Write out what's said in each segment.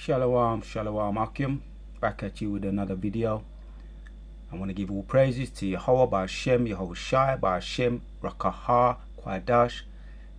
Shalom, Shalom Akim, back at you with another video. I want to give all praises to Yahweh, Ba'ashem, Yehovah Shai, Ba'ashem, Rakahah, Kwadash.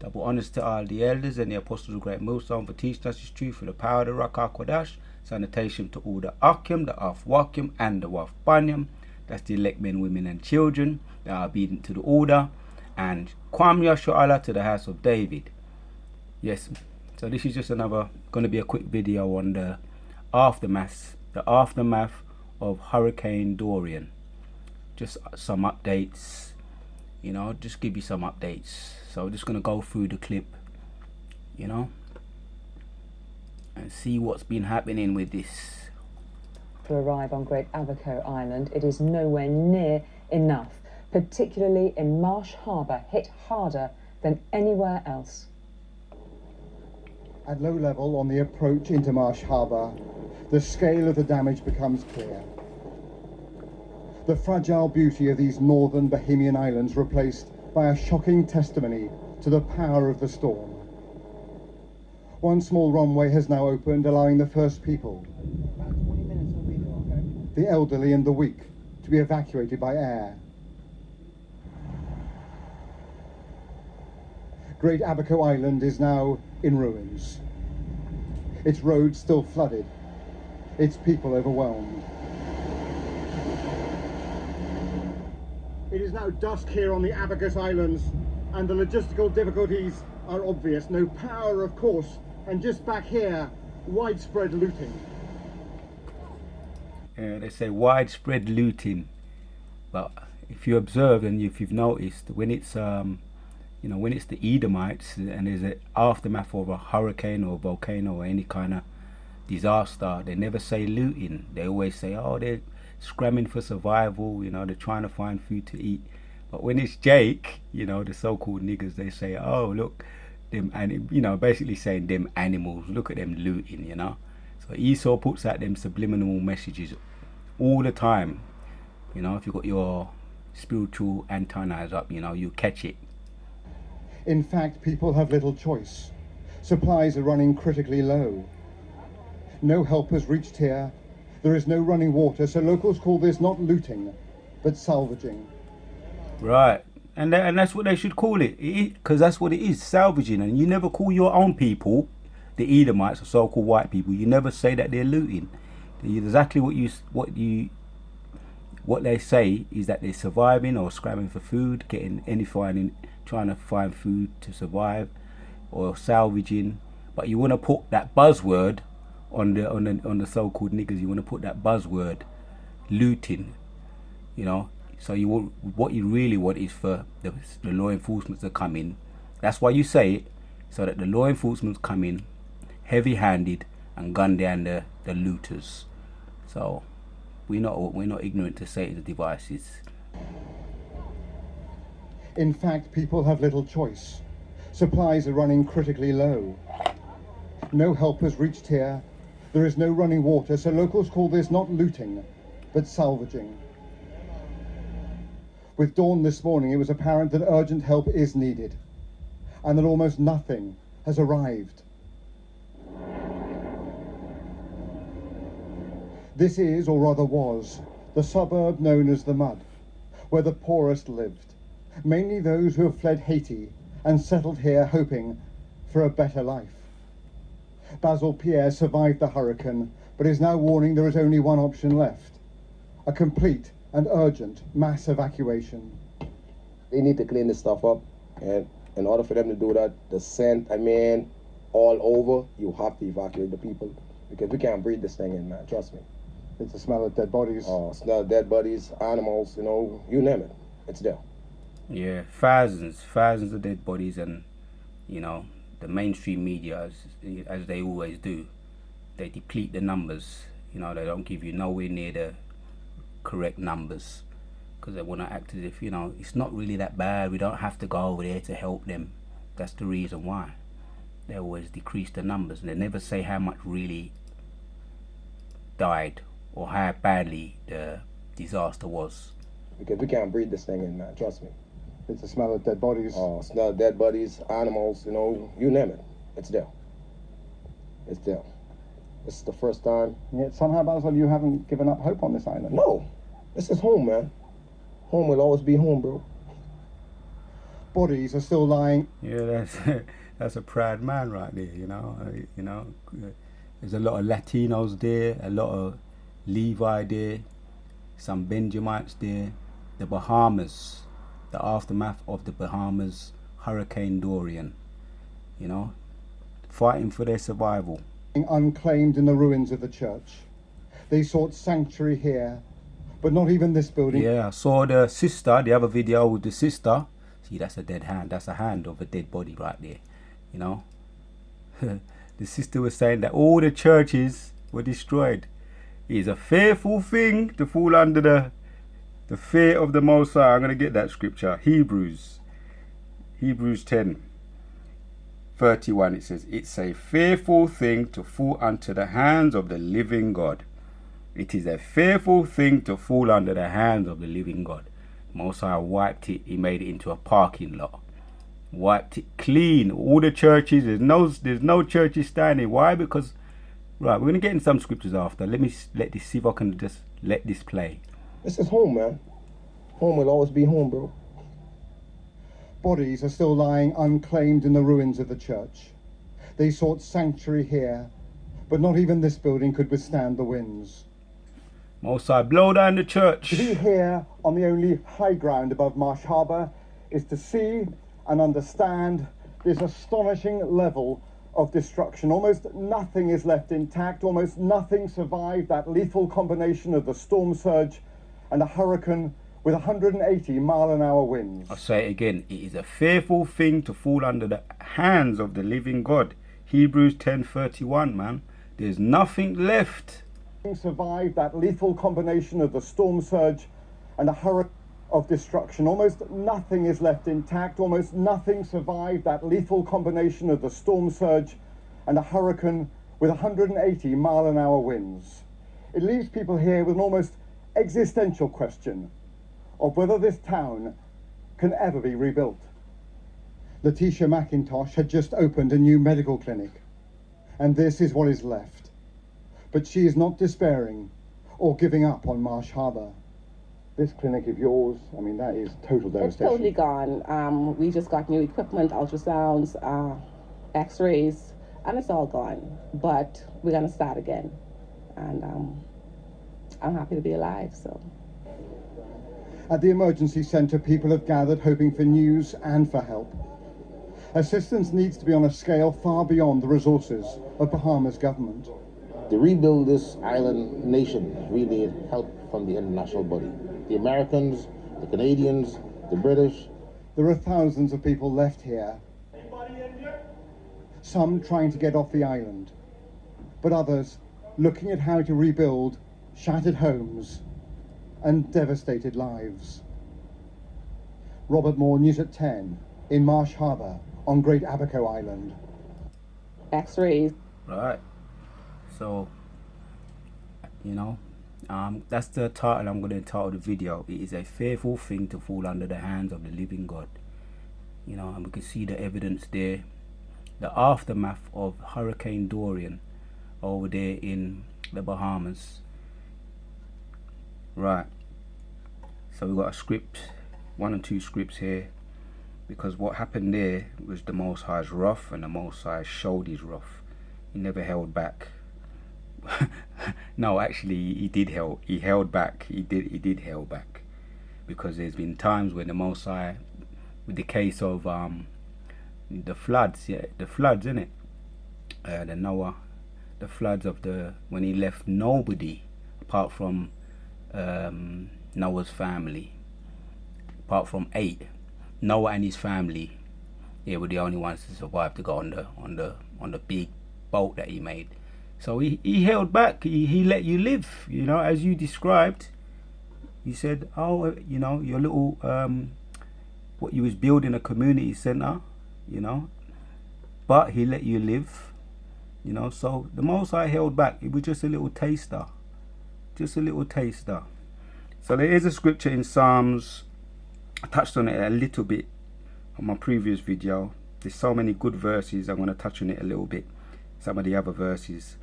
Double honors to all the elders and the apostles of Great Millstone for teaching us His truth for the power of the Rakah Kwadash. Sanitation to all the Akim, the Afwakim, and the Wafbanyam. That's the elect men, women, and children that are obedient to the order. And Kwam Yashu'Allah to the house of David. Yes, so this is just going to be a quick video on the aftermath of Hurricane Dorian. Just some updates, just give you some updates. So I'm just going to go through the clip, and see what's been happening with this. To arrive on Great Abaco Island, it is nowhere near enough, particularly in Marsh Harbour, hit harder than anywhere else. At low level on the approach into Marsh Harbour, the scale of the damage becomes clear. The fragile beauty of these northern Bahamian islands replaced by a shocking testimony to the power of the storm. One small runway has now opened, allowing the first people, about 20 minutes will be there, the elderly and the weak, to be evacuated by air. Great Abaco Island is now in ruins. Its roads still flooded, its people overwhelmed. It is now dusk here on the Abacus Islands, and the logistical difficulties are obvious. No power, of course, and just back here, widespread looting. They say widespread looting, but if you observe and if you've noticed, when it's when it's the Edomites and there's an aftermath of a hurricane or a volcano or any kind of disaster, they never say looting. They always say, oh, they're scrambling for survival, they're trying to find food to eat. But when it's Jake, the so-called niggers, they say, oh, look, them, and basically saying them animals, look at them looting, So Esau puts out them subliminal messages all the time. If you've got your spiritual antennas up, you catch it. In fact, people have little choice. Supplies are running critically low. No help has reached here. There is no running water, so locals call this not looting, but salvaging. Right, and that's what they should call it, because that's what it is, salvaging. And you never call your own people, the Edomites or so-called white people, you never say that they're looting. Exactly what they say is that they're surviving or scrabbling for food, trying to find food to survive, or salvaging. But you want to put that buzzword on the so-called niggers. You want to put that buzzword looting, So what you really want is for the law enforcement to come in. That's why you say it, so that the law enforcement come in heavy-handed and gun down the looters. So we're not ignorant to Satan's devices. In fact, people have little choice. Supplies are running critically low. No help has reached here. There is no running water, so locals call this not looting, but salvaging. With dawn this morning, it was apparent that urgent help is needed, and that almost nothing has arrived. This is, or rather was, the suburb known as the Mud, where the poorest lived, mainly those who have fled Haiti and settled here hoping for a better life. Basil Pierre survived the hurricane, but is now warning there is only one option left: a complete and urgent mass evacuation. They need to clean this stuff up, and in order for them to do that, the scent, all over, you have to evacuate the people, because we can't breathe this thing in, man, trust me. It's the smell of dead bodies. Oh, smell of dead bodies, animals, you name it, it's there. Yeah, thousands of dead bodies, and the mainstream media, as they always do, they deplete the numbers. They don't give you nowhere near the correct numbers, because they want to act as if it's not really that bad, we don't have to go over there to help them. That's the reason why they always decrease the numbers, and they never say how much really died or how badly the disaster was. Because we can't breathe this thing in, man, trust me. It's the smell of dead bodies. Oh, smell of dead bodies, animals, you name it, it's there. It's there. This is the first time. Yet somehow, Basil, you haven't given up hope on this island. No, this is home, man. Home will always be home, bro. Bodies are still lying. Yeah, that's a proud man right there. There's a lot of Latinos there, a lot of Levi there, some Benjamites there. The Bahamas, the aftermath of the Bahamas, Hurricane Dorian. Fighting for their survival. Unclaimed in the ruins of the church. They sought sanctuary here, but not even this building. Yeah, I saw the sister, the other video with the sister. See, that's a dead hand. That's a hand of a dead body right there. The sister was saying that all the churches were destroyed. It is a fearful thing to fall under the fear of the Most High. I'm going to get that scripture. Hebrews 10:31. It says, it's a fearful thing to fall unto the hands of the living God. It is a fearful thing to fall under the hands of the living God. Most High wiped it. He made it into a parking lot. Wiped it clean. All the churches. There's no churches standing. Why? Because, right, we're going to get in some scriptures after. Let me see if I can just let this play. This is home, man. Home will always be home, bro. Bodies are still lying unclaimed in the ruins of the church. They sought sanctuary here, but not even this building could withstand the winds. Most High, blow down the church. To be here on the only high ground above Marsh Harbour is to see and understand this astonishing level of destruction. Almost nothing is left intact, almost nothing survived that lethal combination of the storm surge and a hurricane with 180-mile-an-hour winds. I'll say it again. It is a fearful thing to fall under the hands of the living God. Hebrews 10:31, man. There's nothing left. Survived that lethal combination of the storm surge and a hurricane of destruction. Almost nothing is left intact, almost nothing survived that lethal combination of the storm surge and a hurricane with 180-mile-an-hour winds. It leaves people here with an almost existential question of whether this town can ever be rebuilt. Letitia McIntosh had just opened a new medical clinic, and this is what is left. But she is not despairing or giving up on Marsh Harbour. This clinic of yours, I mean, that is total devastation. It's totally gone. We just got new equipment, ultrasounds, x-rays, and it's all gone. But we're going to start again. And I'm happy to be alive, so. At the emergency centre, people have gathered hoping for news and for help. Assistance needs to be on a scale far beyond the resources of Bahamas government. To rebuild this island nation, we need help from the international body. The Americans, the Canadians, the British. There are thousands of people left here. Some trying to get off the island, but others looking at how to rebuild shattered homes and devastated lives. Robert Moore, News at 10, in Marsh Harbour on Great Abaco Island. X-rays. Right. So, that's the title I'm going to entitle the video. It is a fearful thing to fall under the hands of the living God. And we can see the evidence there. The aftermath of Hurricane Dorian over there in the Bahamas. Right. So we've got a script, 1 and 2 scripts here. Because what happened there was the Most High's wrath, and the Most High showed his wrath. He never held back. No, actually, he held back. He did held back, because there's been times when the Most High, with the case of the floods, innit? The Noah, the floods of when he left nobody apart from Noah's family, apart from 8. Noah and his family, they were the only ones to survive to go on the big boat that he made. So he held back. He let you live, as you described. He said, oh, your little what you was building, a community center, but he let you live, so the Most High held back. It was just a little taster, So there is a scripture in Psalms. I touched on it a little bit on my previous video. There's so many good verses. I'm going to touch on it a little bit, some of the other verses.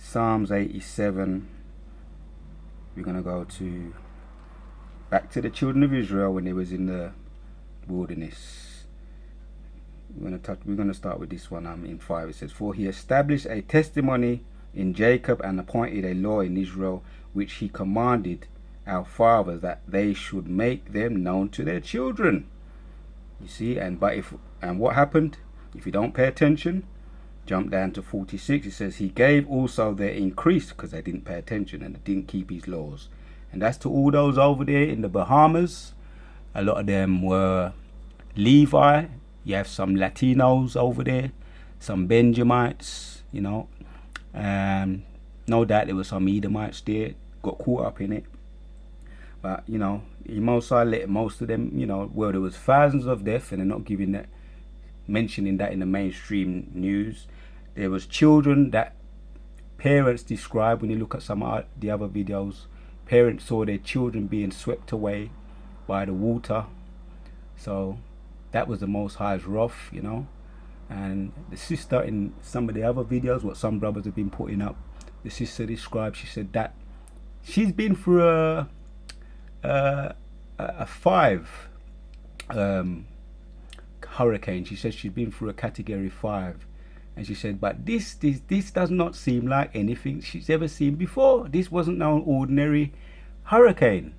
Psalms 87. We're going to go back to the children of Israel when they was in the wilderness. We're going to start with this one. In 5 it says, "For he established a testimony in Jacob and appointed a law in Israel, which he commanded our fathers that they should make them known to their children." You see, and what happened? If you don't pay attention, jump down to 46. It says, "He gave also their increase," because they didn't pay attention and they didn't keep his laws. And that's to all those over there in the Bahamas. A lot of them were Levi. You have some Latinos over there, some Benjamites, you know. No doubt there were some Edomites there, got caught up in it. But, you know, Most I let most of them, you know, well, there was thousands of deaths, and they're not mentioning that in the mainstream news. There was children that parents describe when you look at some of the other videos. Parents saw their children being swept away by the water. So that was the Most High's wrath, you know. And the sister in some of the other videos, what some brothers have been putting up, the sister described, she said that she's been through a 5 hurricane. She said she's been through a category 5, and she said, but this does not seem like anything she's ever seen before. This wasn't no ordinary hurricane,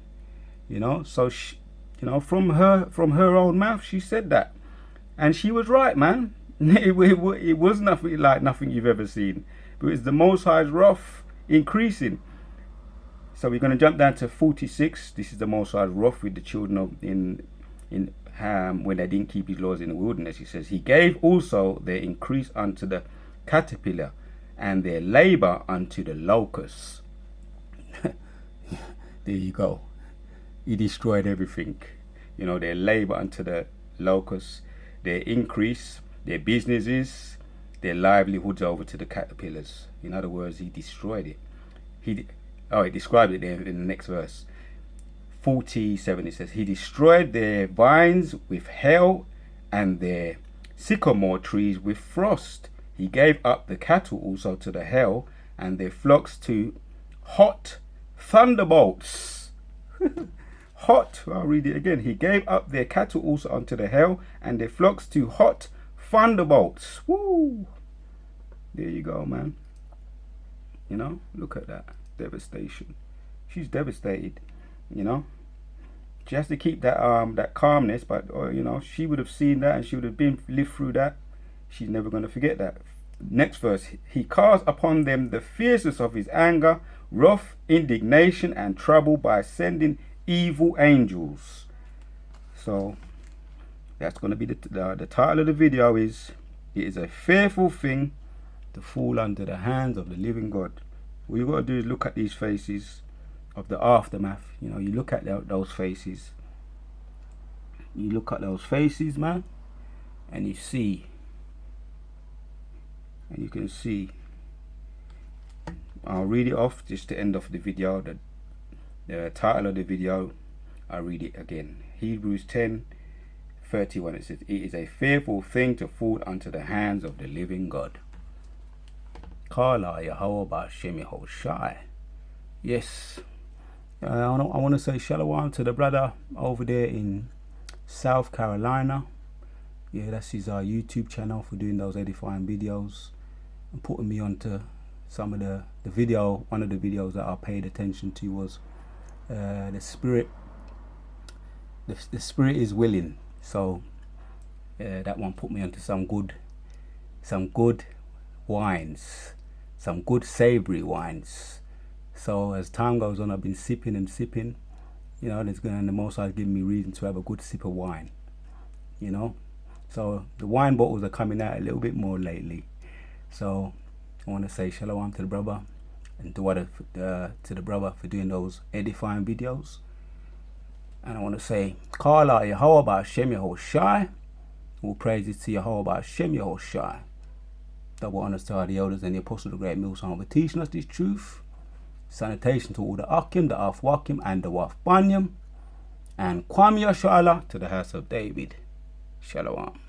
you know. So she, you know, from her own mouth, she said that, and she was right, man. It was nothing like nothing you've ever seen. But it's the Most High's wrath increasing. So we're going to jump down to 46. This is the Most High's wrath with the children of in Ham when they didn't keep his laws in the wilderness. He says, "He gave also their increase unto the caterpillar, and their labor unto the locusts." There you go. He destroyed everything. You know, their labor unto the locusts, their increase, their businesses, their livelihoods over to the caterpillars. In other words, he destroyed it. He described it there in the next verse. 47, it says, "He destroyed their vines with hail and their sycamore trees with frost. He gave up the cattle also to the hail and their flocks to hot thunderbolts." Hot, I'll read it again. "He gave up their cattle also unto the hail and their flocks to hot thunderbolts." Woo! There you go, man. You know, look at that devastation. She's devastated, you know. She has to keep that calmness, but you know, she would have seen that and she would have lived through that. She's never going to forget that. Next verse, "He cast upon them the fierceness of his anger, wrath, indignation, and trouble by sending evil angels." So that's going to be the title of the video is, "It is a fearful thing to fall under the hands of the living God." What you got to do is look at these faces of the aftermath. You know, you look at those faces. You look at those faces, man, and you see, and you can see. I'll read it off just to end off the video. The title of the video, I'll read it again. Hebrews 10:31. It says, "It is a fearful thing to fall unto the hands of the living God." Kala Yahweh Ba'Shem Yehoshai. Yes. I want to say shalom to the brother over there in South Carolina. Yeah, that's his YouTube channel for doing those edifying videos and putting me onto some of the video. One of the videos that I paid attention to was the spirit. The spirit is willing. So that one put me onto some good wines, some good savory wines. So as time goes on, I've been sipping and sipping, you know, and the Most High giving me reason to have a good sip of wine, you know. So the wine bottles are coming out a little bit more lately. So I want to say shalom to the brother and to the brother for doing those edifying videos. And I want to say, Kala Yahweh Ba'Shem Yehoshai. All praises to Yahweh Ba'Shem Yehoshai. Double honors to our the elders and the apostles of the great Millstone for teaching us this truth. Sanitation to all the Akim, the Afwakim, and the Wafbanyam. And Kwam Yashala to the house of David. Shalom.